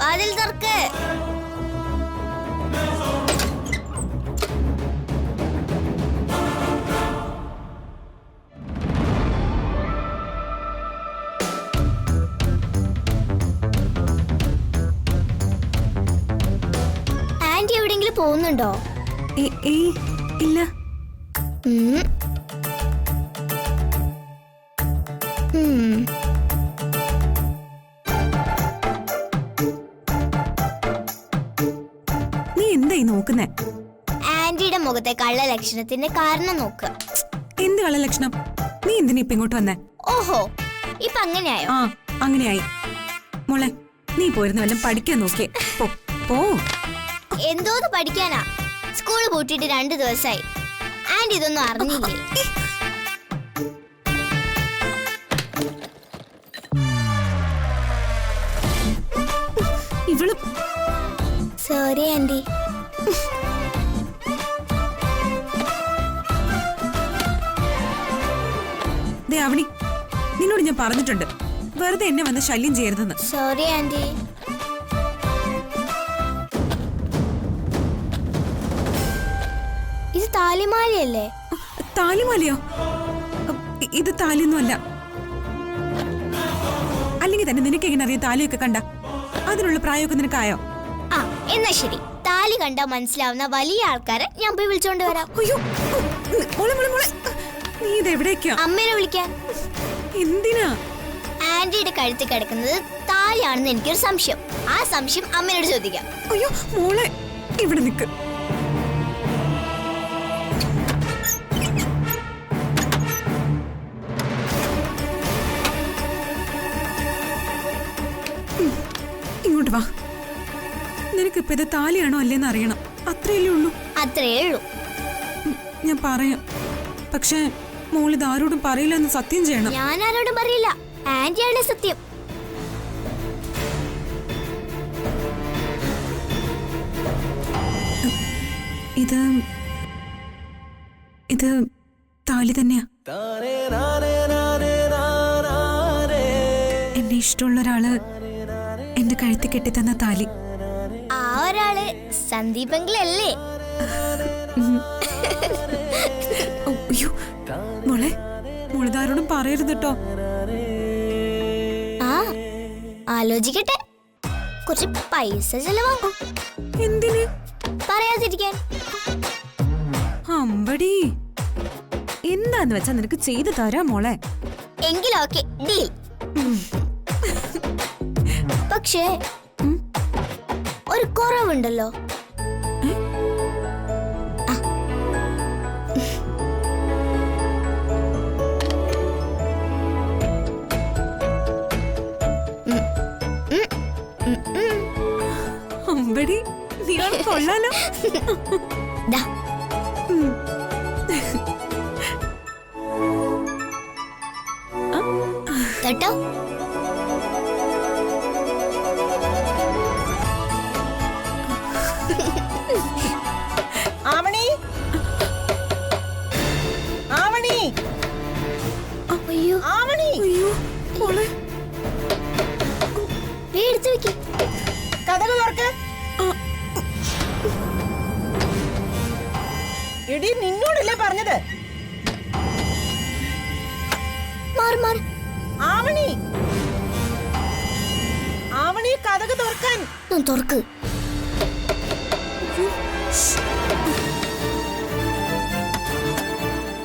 വാതിൽ തുറക്ക്. ആന്റി എവിടെയെങ്കിലും പോകുന്നുണ്ടോ? ഇല്ല. നോക്കുന്നേ ആന്റിയുടെ മുഖത്തെ കള്ള ലക്ഷണത്തിന്റെ കാരണം നോക്ക്. എന്ത് കള്ള ലക്ഷണം? നീ എന്തിനാ ഇപ്പൊ ഇങ്ങോട്ട് വന്നേ? ഓഹോ, ഇപ്പൊ അങ്ങനെയായോ? ആ, അങ്ങനെയായി. മോളെ, നീ പോയിരുന്ന വല്ലതും പഠിക്കാൻ നോക്കിയേ. പോ. എന്തോന്ന് പഠിക്കാനാ? സ്കൂള് പൂട്ടിയിട്ട് 2 ദിവസമായി. ആന്റി ഇതൊന്നും അറിഞ്ഞില്ലേ? ഇവള് സോറി ആന്റി. അവണി, നിന്നോട് ഞാൻ പറഞ്ഞിട്ടുണ്ട്, വെറുതെ എന്നെ വന്ന് ശല്യം ചെയ്യരുതെന്ന്. Sorry aunty. ഇത് താലിമാലയല്ലേ? താലിമാലയോ? ഇത് താലിയൊന്നുമല്ല. അല്ലെങ്കിൽ തന്നെ നിനക്ക് എങ്ങനെ അറിയാം താലിയൊക്കെ കണ്ട? അതിനുള്ള പ്രായമൊക്കെ നിനക്കായോ? ആ, എന്നാ ശരി. താലി കണ്ടാ മനസ്സിലാവുന്ന വലിയ ആൾക്കാരെ ഞാൻ പോയി വിളിച്ചോണ്ട് വരാം. നീ ഇതെവിടേക്കാ? അമ്മേനെ വിളിക്കാൻ. എന്തിനാ? ആന്റിയുടെ കഴുത്തിൽ കിടക്കുന്നത് താലിയാണെന്ന് എനിക്കൊരു സംശയം. ആ സംശയം അമ്മയോട് ചോദിക്കാം. അയ്യോ മോളെ, ഇവിടെ നിക്ക്. ഇങ്ങോട്ട് വാ. നിനക്കിപ്പോ ഇത് താലിയാണോ അല്ലേന്ന് അറിയണം. അത്രയല്ലേ ഉള്ളൂ. അത്രയേ ഉള്ളൂ. ഞാൻ പറയാം, പക്ഷേ മോളിത് ആരോടും പറയില്ല എന്ന് സത്യം ചെയ്യണം. ഞാൻ ആരോടും പറയില്ല. ആന്റിയാണ് സത്യം. ഇത് താലി തന്നെയാ. എന്നെ ഇഷ്ടമുള്ള ഒരാള് എന്റെ കഴുത്തിൽ കെട്ടിത്തന്ന താലി. ആ ഒരാള് സന്ദീപെങ്കിലല്ലേ? അയ്യോ മോളെ, മോളിതാരോടും പറയരുത് കേട്ടോ. ആ, ആലോചിക്കട്ടെ. കുറച്ച് പൈസ ചെലവാകും. എന്തിന്? പറയാതിരിക്കാൻ. അമ്പടി, എന്താന്ന് വെച്ചാ നിനക്ക് ചെയ്തു തരാം മോളെ. എങ്കിലൊക്കെ ഡീൽ. പക്ഷേ ഒരു കുറവുണ്ടല്ലോ. അമ്പടി, നീ കൊള്ളാലോ. കേട്ടോ. ആവണി, ആവണി, അയ്യോ ആവണി, അയ്യോ മോളെ. എടുത്തു വെക്ക്. കഥകൾ ഓർക്ക്. എടി നിന്നോടല്ലേ പറഞ്ഞത്. മാറ് മാറ്. ആവണി, ആവണി, കഥകൾ തുറക്കാൻ. തുറക്ക്.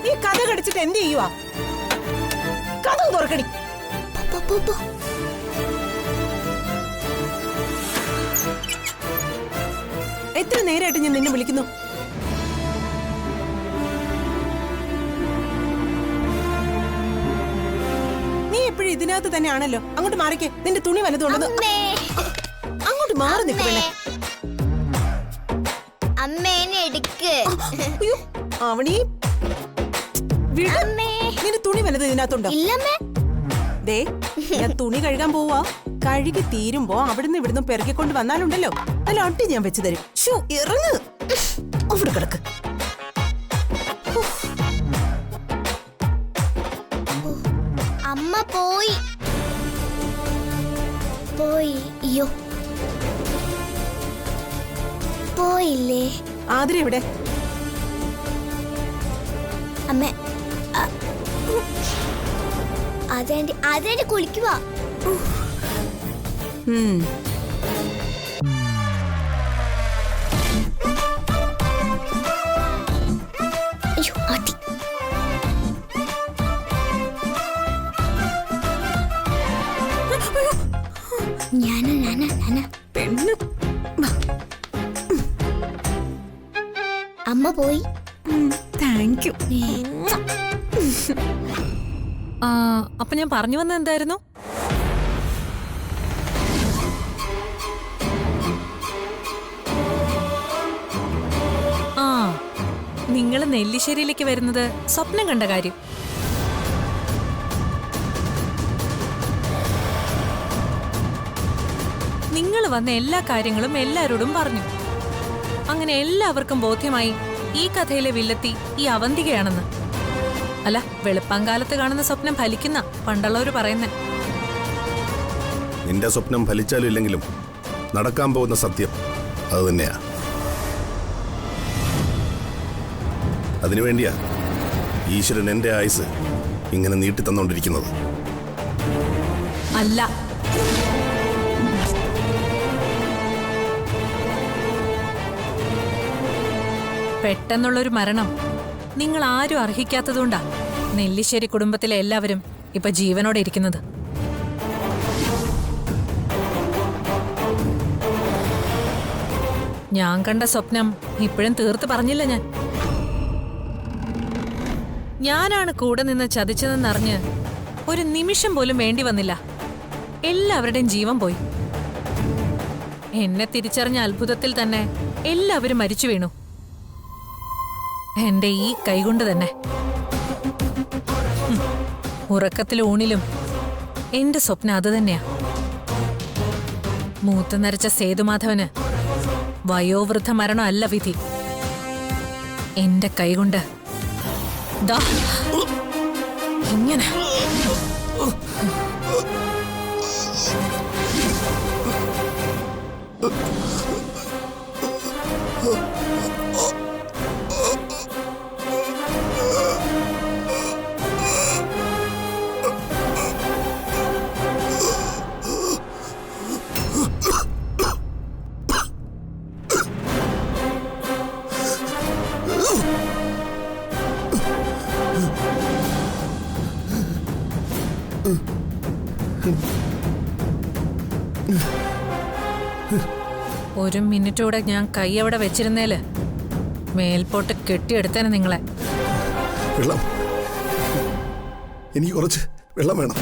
ഈ കഥ കടിച്ചിട്ട് എന്ത് ചെയ്യുവാ? കഥ തുറക്കടി. പോ, പോ, പോ. എത്ര നേരമായിട്ട് ഞാൻ നിന്നെ വിളിക്കുന്നു. നീ എപ്പോഴും ഇതിനകത്ത് തന്നെയാണല്ലോ. അങ്ങോട്ട് മാറിക്കേ. നിന്റെ തുണി വലതുകൊണ്ടെന്ന്. അമ്മേ, അങ്ങോട്ട് മാറി നിൽക്കണേ. അമ്മേനെ എടുക്ക്. അയ്യോ ആവണി, വിട്. അമ്മേ. നിന്റെ തുണി വലത് ഇതിനകത്തുണ്ടോ? ഇല്ലമ്മേ. ദേ, ഞാൻ തുണി കഴുകാൻ പോവാ. കഴുകി തീരുമ്പോ അവിടുന്ന് ഇവിടുന്ന് പെറുക്കിക്കൊണ്ട് വന്നാലുണ്ടല്ലോ നല്ല അട്ടി ഞാൻ വെച്ച് തരും. ഷൂ ഇറങ്ങ്. അവിടെ കിടക്ക്. അമ്മ പോയി. പോയി. അയ്യോ പോയില്ലേ? ആതിര എവിടെ? അമ്മ അതേണ്ടി കുളിക്കുവാ. അയ്യോ അടി. ഞാനാ പെണ്ണ്. അമ്മ പോയി. Thank you. അപ്പൊ ഞാൻ പറഞ്ഞു വന്നത് എന്തായിരുന്നു? ആ, നിങ്ങൾ നെല്ലിശ്ശേരിയിലേക്ക് വരുന്നത് സ്വപ്നം കണ്ട കാര്യം. നിങ്ങൾ വന്ന എല്ലാ കാര്യങ്ങളും എല്ലാരോടും പറഞ്ഞു. അങ്ങനെ എല്ലാവർക്കും ബോധ്യമായി ഈ കഥയിലെ വില്ലത്തി ഈ അവന്തികയാണെന്ന്. അല്ല, വെളുപ്പാങ്കാലത്ത് കാണുന്ന സ്വപ്നം ഫലിക്കുന്ന പണ്ടുള്ളവര് പറയുന്നേ. നിന്റെ സ്വപ്നം ഫലിച്ചാലും ഇല്ലെങ്കിലും നടക്കാൻ പോകുന്ന സത്യം അത് തന്നെയാ. അതിനുവേണ്ടിയാ ഈശ്വരൻ എന്റെ ആയുസ് ഇങ്ങനെ നീട്ടി തന്നോണ്ടിരിക്കുന്നത്. അല്ല, പെട്ടെന്നുള്ളൊരു മരണം നിങ്ങൾ ആരും അർഹിക്കാത്തതുകൊണ്ടാ നെല്ലിശ്ശേരി കുടുംബത്തിലെ എല്ലാവരും ഇപ്പൊ ജീവനോടെ ഇരിക്കുന്നത്. ഞാൻ കണ്ട സ്വപ്നം ഇപ്പോഴും തീർത്ത് പറഞ്ഞില്ല. ഞാനാണ് കൂടെ നിന്ന് ചതിച്ചതെന്നറിഞ്ഞ് ഒരു നിമിഷം പോലും വേണ്ടി വന്നില്ല. എല്ലാവരുടെയും ജീവൻ പോയി. എന്നെ തിരിച്ചറിഞ്ഞ അത്ഭുതത്തിൽ തന്നെ എല്ലാവരും മരിച്ചു വീണു. എന്റെ ഈ കൈകൊണ്ട് തന്നെ. ഉറക്കത്തിലും ഊണിലും എന്റെ സ്വപ്നം അത് തന്നെയാ. മൂത്ത് നരച്ച സേതുമാധവന് വയോവൃദ്ധ മരണം അല്ല വിധി. എന്റെ കൈകൊണ്ട് ദാ ഇങ്ങനെ. ഒരു മിനിറ്റൂടെ ഞാൻ കൈ അവിടെ വെച്ചിരുന്നേല് മേൽപോട്ട് കെട്ടിയെടുത്തേനെ നിങ്ങളെ. വെള്ളം, എനിക്ക് കുറച്ച് വെള്ളം വേണം.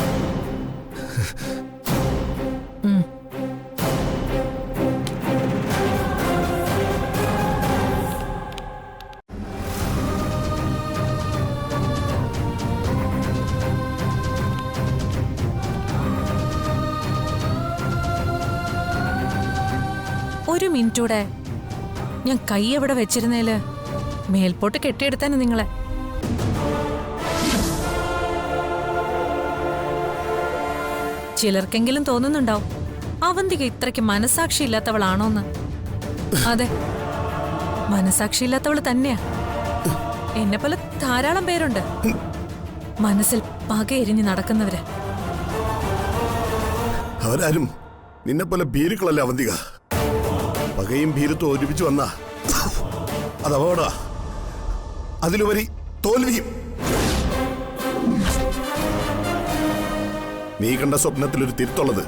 ഒരു മിനിറ്റൂടെ ഞാൻ കൈ എവിടെ വെച്ചിരുന്നേല് മേൽപോട്ട് കെട്ടിയെടുത്താന് നിങ്ങളെ. ചിലർക്കെങ്കിലും തോന്നുന്നുണ്ടാവും അവന്തിക ഇത്രയ്ക്ക് മനസാക്ഷി ഇല്ലാത്തവളാണോന്ന്. അതെ, മനസാക്ഷി ഇല്ലാത്തവള് തന്നെയാ. എന്നെ പോലെ ധാരാളം പേരുണ്ട് മനസ്സിൽ പകയെരിഞ്ഞ് നടക്കുന്നവര്. അവരാരും നിന്നെ പോലെ ഭീരുക്കളല്ല അവന്തിക. പകയും ഭീരുത്വം ഒരുമിച്ച് വന്ന അത് അപകട, അതിലുപരി തോൽവിയും. നീ കണ്ട സ്വപ്നത്തിലൊരു തിരുത്തുള്ളത്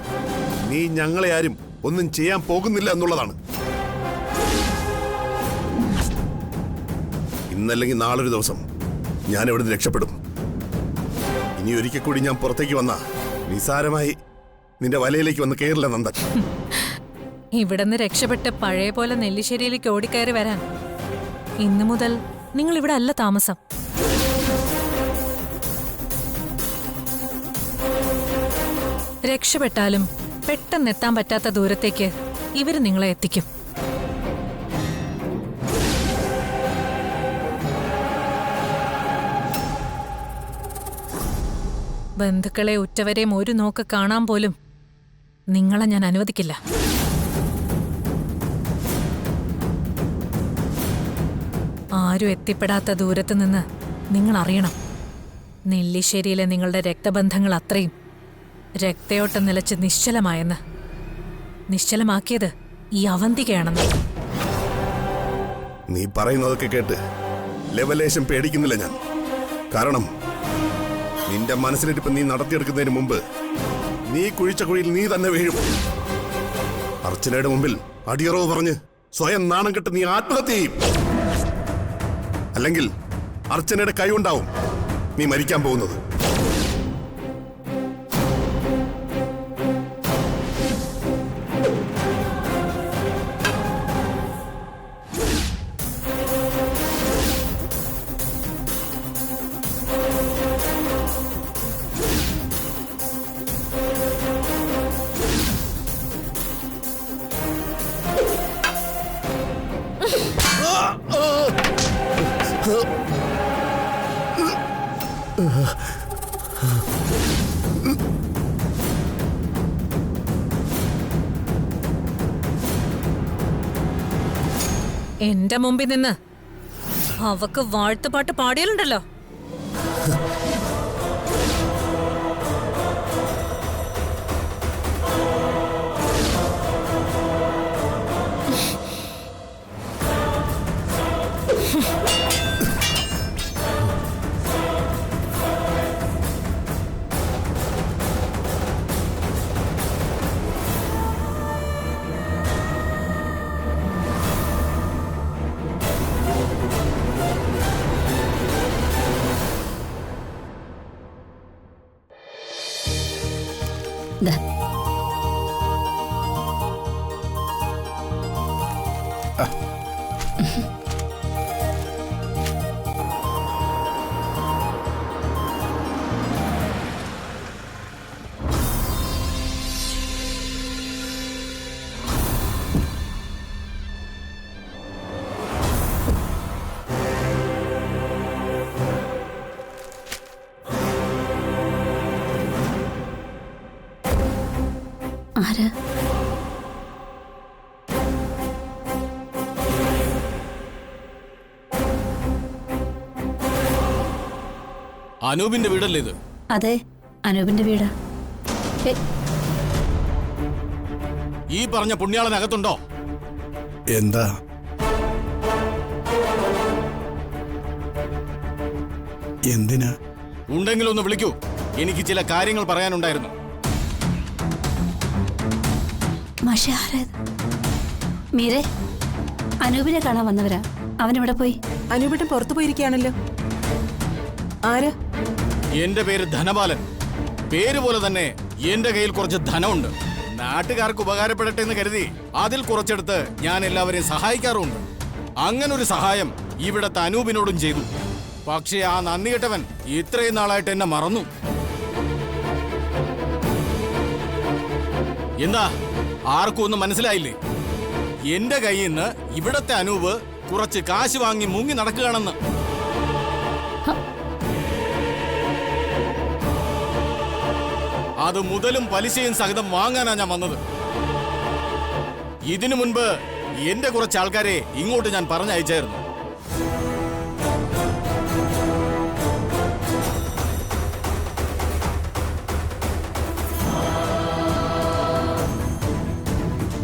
നീ ഞങ്ങളെ ആരും ഒന്നും ചെയ്യാൻ പോകുന്നില്ല എന്നുള്ളതാണ്. ഇന്നല്ലെങ്കിൽ നാളൊരു ദിവസം ഞാൻ ഇവിടുന്ന് രക്ഷപ്പെടും. ഇനി ഒരിക്കൽ കൂടി ഞാൻ പുറത്തേക്ക് വന്ന നിസാരമായി നിന്റെ വലയിലേക്ക് വന്ന് കയറില്ല നന്ദൻ. ഇവിടുന്ന് രക്ഷപ്പെട്ട് പഴയ പോലെ നെല്ലിശ്ശേരിയിലേക്ക് ഓടിക്കയറി വരാൻ ഇന്നു മുതൽ നിങ്ങൾ ഇവിടെ അല്ല താമസം. രക്ഷപ്പെട്ടാലും പെട്ടെന്നെത്താൻ പറ്റാത്ത ദൂരത്തേക്ക് ഇവര് നിങ്ങളെ എത്തിക്കും. ബന്ധുക്കളെ ഉറ്റവരെയും ഒരു നോക്ക് കാണാൻ പോലും നിങ്ങളെ ഞാൻ അനുവദിക്കില്ല. ആരും എത്തിപ്പെടാത്ത ദൂരത്ത് നിന്ന് നിങ്ങൾ അറിയണം, നെല്ലിശ്ശേരിയിലെ നിങ്ങളുടെ രക്തബന്ധങ്ങൾ അത്രയും രക്തയോട്ടം നിലച്ച് നിശ്ചലമായെന്ന്. നിശ്ചലമാക്കിയത് ഈ അവന്തികയാണെന്ന്. നീ പറയുന്നതൊക്കെ കേട്ട് ലെവലേശം പേടിക്കുന്നില്ല ഞാൻ. കാരണം നിന്റെ മനസ്സിലിരിപ്പ് നീ നടത്തിയെടുക്കുന്നതിന് മുമ്പ് നീ കുഴിച്ച കുഴിയിൽ നീ തന്നെ വീഴും. അർച്ചനയുടെ മുമ്പിൽ അടിയറവ് പറഞ്ഞ് സ്വയം നാണം കെട്ട് നീ ആത്മഹത്യ ചെയ്യും. അല്ലെങ്കിൽ അർച്ചനയുടെ കൈ ഉണ്ടാവും നീ മരിക്കാൻ പോകുന്നത്. എന്റെ മുമ്പിൽ നിന്ന് അവക്ക് വാഴ്ത്തുപാട്ട് പാടിയാലുണ്ടല്ലോ. ആര്? അനൂപിന്റെ വീടല്ലേ ഇത്? അതെ, അനൂപിന്റെ വീട്. ഈ പറഞ്ഞ പുണ്യാളനകത്തുണ്ടോ? എന്താ? എന്തിനാ? ഉണ്ടെങ്കിലൊന്ന് വിളിക്കൂ, എനിക്ക് ചില കാര്യങ്ങൾ പറയാനുണ്ടായിരുന്നു. മീരെ, അനൂപിനെ കാണാൻ വന്നവരാ. അവനെവിടെ പോയി? അനുപേട്ടൻ പുറത്തു പോയിരിക്കുകയാണല്ലോ. ആര്? എന്റെ പേര് ധനപാലൻ. പേര് പോലെ തന്നെ എന്റെ കയ്യിൽ കുറച്ച് ധനമുണ്ട്. നാട്ടുകാർക്ക് ഉപകാരപ്പെടട്ടെ എന്ന് കരുതി അതിൽ കുറച്ചെടുത്ത് ഞാൻ എല്ലാവരെയും സഹായിക്കാറുണ്ട്. അങ്ങനൊരു സഹായം ഇവിടത്തെ അനൂപിനോടും ചെയ്തു. പക്ഷേ ആ നന്ദി കെട്ടവൻ ഇത്രയും നാളായിട്ട് എന്നെ മറന്നു. എന്താ, ആർക്കും ഒന്നും മനസ്സിലായില്ലേ? എന്റെ കയ്യിൽ നിന്ന് ഇവിടത്തെ അനൂപ് കുറച്ച് കാശ് വാങ്ങി മുങ്ങി നടക്കുകയാണെന്ന്. അത് മുതലും പലിശയും സഹിതം വാങ്ങാനാ ഞാൻ വന്നത്. ഇതിനു മുൻപ് എന്റെ കുറച്ച് ആൾക്കാരെ ഇങ്ങോട്ട് ഞാൻ പറഞ്ഞയച്ചായിരുന്നു.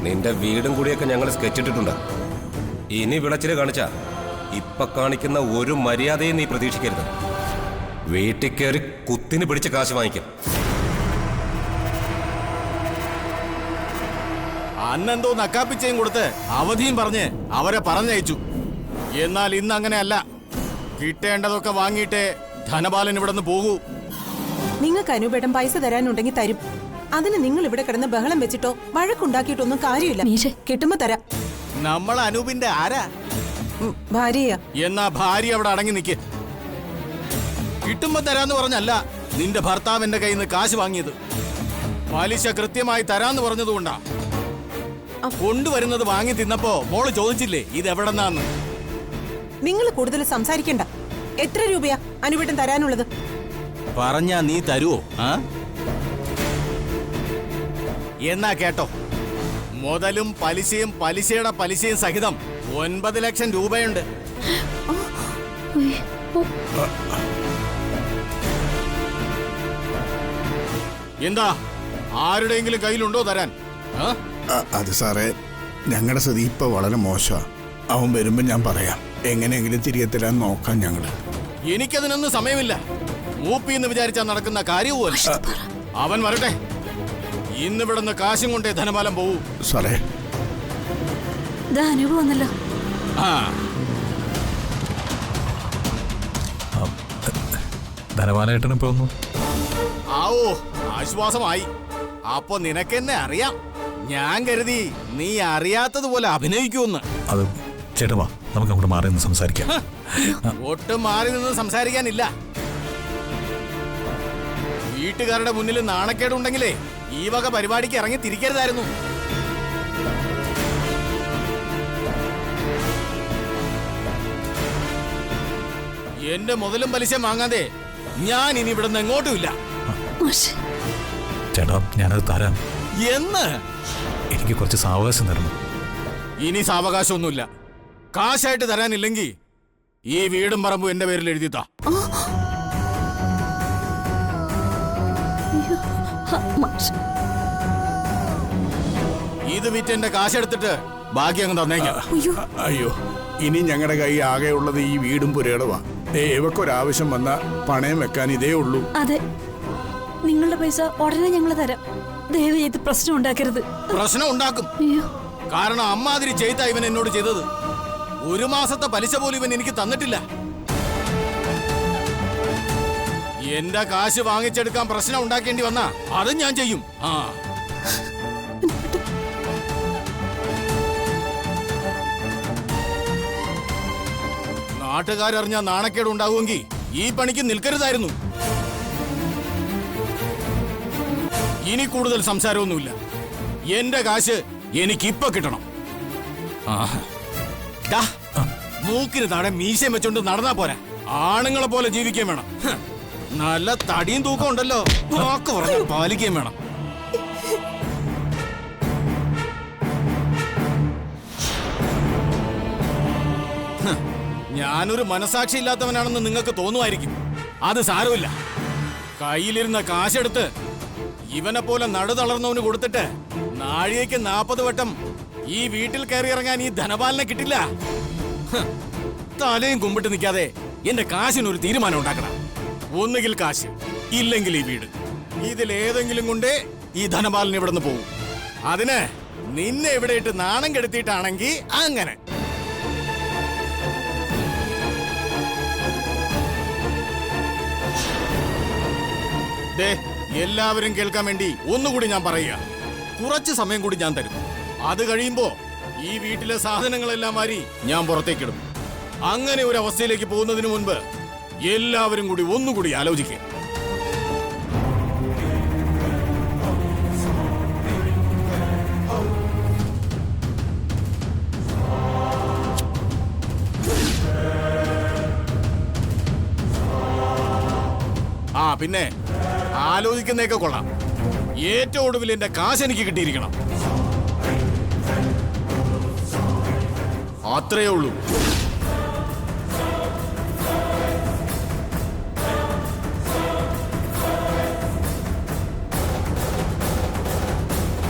നിന്റെ വീടും കൂടിയൊക്കെ ഞങ്ങൾ സ്കെച്ച് ഇട്ടിട്ടുണ്ട്. ഇനി വിളച്ചില് കാണിച്ച ഇപ്പൊ കാണിക്കുന്ന ഒരു മര്യാദയും നീ പ്രതീക്ഷിക്കരുത്. വീട്ടിൽ കയറി കുത്തിന് പിടിച്ച് കാശ് വാങ്ങിക്കും. അന്നെന്തോ നക്കാപ്പിച്ചയും കൊടുത്ത് അവധിയും പറഞ്ഞ് അവരെ പറഞ്ഞയച്ചു. എന്നാൽ ഇന്ന് അങ്ങനെയല്ല. കിട്ടേണ്ടതൊക്കെ വാങ്ങിയിട്ടേ ധനപാലൻ ഇവിടെ നിന്ന് പോകൂ. നിങ്ങൾക്ക് അനുപേട്ടൻ പൈസ തരാനുണ്ടെങ്കിൽ തരും. അതിന് നിങ്ങൾ ഇവിടെ കിടന്ന് ബഹളം വെച്ചിട്ടോ വഴക്കുണ്ടാക്കിയിട്ടൊന്നും കാര്യമില്ല. മീരെ. കിട്ടുമ്പോ തരാം. നമ്മൾ അനൂപിന്റെ ആരാ? ഭാര്യയാ. എന്നാ ഭാര്യ അവിടെ അടങ്ങി നിൽക്ക്. കിട്ടുമ്പോ തരാന്ന് പറഞ്ഞല്ല നിന്റെ ഭർത്താവ് എന്റെ കയ്യിൽ നിന്ന് കാശ് വാങ്ങിയത്. പലിശ കൃത്യമായി തരാന്ന് പറഞ്ഞതുകൊണ്ടാ. കൊണ്ടുവരുന്നത് വാങ്ങി തിന്നപ്പോ മോള് ചോദിച്ചില്ലേ ഇത് എവിടെന്നാന്ന്? നിങ്ങൾ കൂടുതൽ സംസാരിക്കണ്ട. എത്ര രൂപയാ അനുപേട്ടൻ തരാനുള്ളത്? പറഞ്ഞാ നീ തരുവോ? എന്നാ കേട്ടോ, മുതലും പലിശയും പലിശയുടെ പലിശയും സഹിതം 9 ലക്ഷം രൂപയുണ്ട്. എന്താ ആരുടെയെങ്കിലും കയ്യിലുണ്ടോ തരാൻ? അത് സാറേ, ഞങ്ങളുടെ സ്ഥിതി ഇപ്പൊ വളരെ മോശമാ. അവൻ വരുമ്പോ ഞാൻ പറയാം. എങ്ങനെയെങ്കിലും തിരികെ തരാൻ നോക്കാം ഞങ്ങള്. എനിക്കതിനൊന്നും സമയമില്ല. മൂപ്പി എന്ന് വിചാരിച്ചാൽ നടക്കുന്ന കാര്യവുമല്ല. അവൻ വരട്ടെ. ഇന്നിവിടുന്ന് കാശും കൊണ്ടേ ധനപാലം പോവൂ. സാറേ, അനുഭവം വന്നല്ലോ. ധനപാലേട്ടനും പോന്നു. ആവോ, ആശ്വാസമായി. അപ്പൊ നിനക്കെന്നെ അറിയാം. ഞാൻ കരുതി നീ അറിയാത്തതുപോലെ അഭിനയിക്കുമെന്ന്. അത് ചേട്ടാ വാ, നമുക്ക് അങ്ങോട്ട് മാറി നിന്ന് സംസാരിക്കാം. ഒട്ടും മാറി നിന്ന് സംസാരിക്കാനില്ല. വീട്ടുകാരുടെ മുന്നിൽ നാണക്കേടുണ്ടെങ്കിലേ ഈ വക പരിപാടിക്ക് ഇറങ്ങി തിരിക്കരുതായിരുന്നു. എന്റെ മുതലും പലിശ വാങ്ങാതെ ഞാൻ ഇനി ഇവിടുന്ന് എങ്ങോട്ടുമില്ല. ചേട്ടാ, ഞാനത് തരാം. എന്ന് എനിക്ക് കുറച്ച് സാവകാശം തരണം. ഇനി സാവകാശമൊന്നുമില്ല. കാശായിട്ട് തരാനില്ലെങ്കിൽ ഈ വീടും പറമ്പും എന്റെ പേരിൽ എഴുതിത്താ. ഇത് വിറ്റ് എന്റെ കാശെടുത്തിട്ട് ബാക്കി അങ്ങ് തന്നേക്കാം. അയ്യോ, ഇനി ഞങ്ങളുടെ കൈ ആകെ ഉള്ളത് ഈ വീടും പുരയിടവാ. ഇവക്കൊരാവശ്യം വന്ന പണയം വെക്കാൻ ഇതേ ഉള്ളൂ. അതെ, നിങ്ങളുടെ പൈസ ഉടനെ ഞങ്ങൾ തരാം. ദയവ് ചെയ്ത് പ്രശ്നം ഉണ്ടാക്കരുത്. പ്രശ്നം ഉണ്ടാക്കും. കാരണം അമ്മാതിരി ചെയ്ത ഇവൻ എന്നോട് ചെയ്തത്. 1 മാസത്തെ പലിശ പോലും ഇവൻ എനിക്ക് തന്നിട്ടില്ല. എന്റെ കാശ് വാങ്ങിച്ചെടുക്കാൻ പ്രശ്നം ഉണ്ടാക്കേണ്ടി വന്നാ അതും ഞാൻ ചെയ്യും. നാട്ടുകാരറിഞ്ഞ നാണക്കേട് ഉണ്ടാവുമെങ്കിൽ ഈ പണിക്ക് നിൽക്കരുതായിരുന്നു. ഇനി കൂടുതൽ സംസാരമൊന്നുമില്ല. എന്റെ കാശ് എനിക്കിപ്പൊ കിട്ടണം. മൂക്കിന് താഴെ മീശയും വെച്ചോണ്ട് നടന്നാ പോരാ. ആണുങ്ങളെ പോലെ ജീവിക്കാൻ വേണം. നല്ല തടിയും തൂക്കം ഉണ്ടല്ലോ. വാക്ക് പറഞ്ഞ പാലിക്കുകയും വേണം. ഞാനൊരു മനസാക്ഷി ഇല്ലാത്തവനാണെന്ന് നിങ്ങൾക്ക് തോന്നുമായിരിക്കും. അത് സാരമില്ല. കയ്യിലിരുന്ന കാശെടുത്ത് ഇവനെ പോലെ നടുതളർന്നവന് കൊടുത്തിട്ട് നാഴികയ്ക്ക് 40 വട്ടം ഈ വീട്ടിൽ കയറി ഇറങ്ങാൻ ഈ ധനപാലനെ കിട്ടില്ല. തലയും കുമ്പിട്ട് നിൽക്കാതെ എന്റെ കാശിനൊരു തീരുമാനം ഉണ്ടാക്കണം. ഒന്നുകിൽ കാശ്, ഇല്ലെങ്കിൽ ഈ വീട്. ഇതിലേതെങ്കിലും കൊണ്ടേ ഈ ധനപാലൻ ഇവിടെ നിന്ന് പോകും. അതിന് നിന്നെ ഇവിടെ ഇട്ട് നാണം കെടുത്തിയിട്ടാണെങ്കിൽ അങ്ങനെ. എല്ലാവരും കേൾക്കാൻ വേണ്ടി ഒന്നുകൂടി ഞാൻ പറയുക. കുറച്ച് സമയം കൂടി ഞാൻ തരും. അത് കഴിയുമ്പോ ഈ വീട്ടിലെ സാധനങ്ങളെല്ലാം മാറി ഞാൻ പുറത്തേക്കിടും. അങ്ങനെ ഒരു അവസ്ഥയിലേക്ക് പോകുന്നതിന് മുൻപ് എല്ലാവരും കൂടി ഒന്നുകൂടി ആലോചിക്കുക. പിന്നെ ആലോചിക്കുന്നതൊക്കെ കൊള്ളാം. ഏറ്റവും ഒടുവിൽ എന്റെ കാശ് എനിക്ക് കിട്ടിയിരിക്കണം. അത്രയേ ഉള്ളൂ.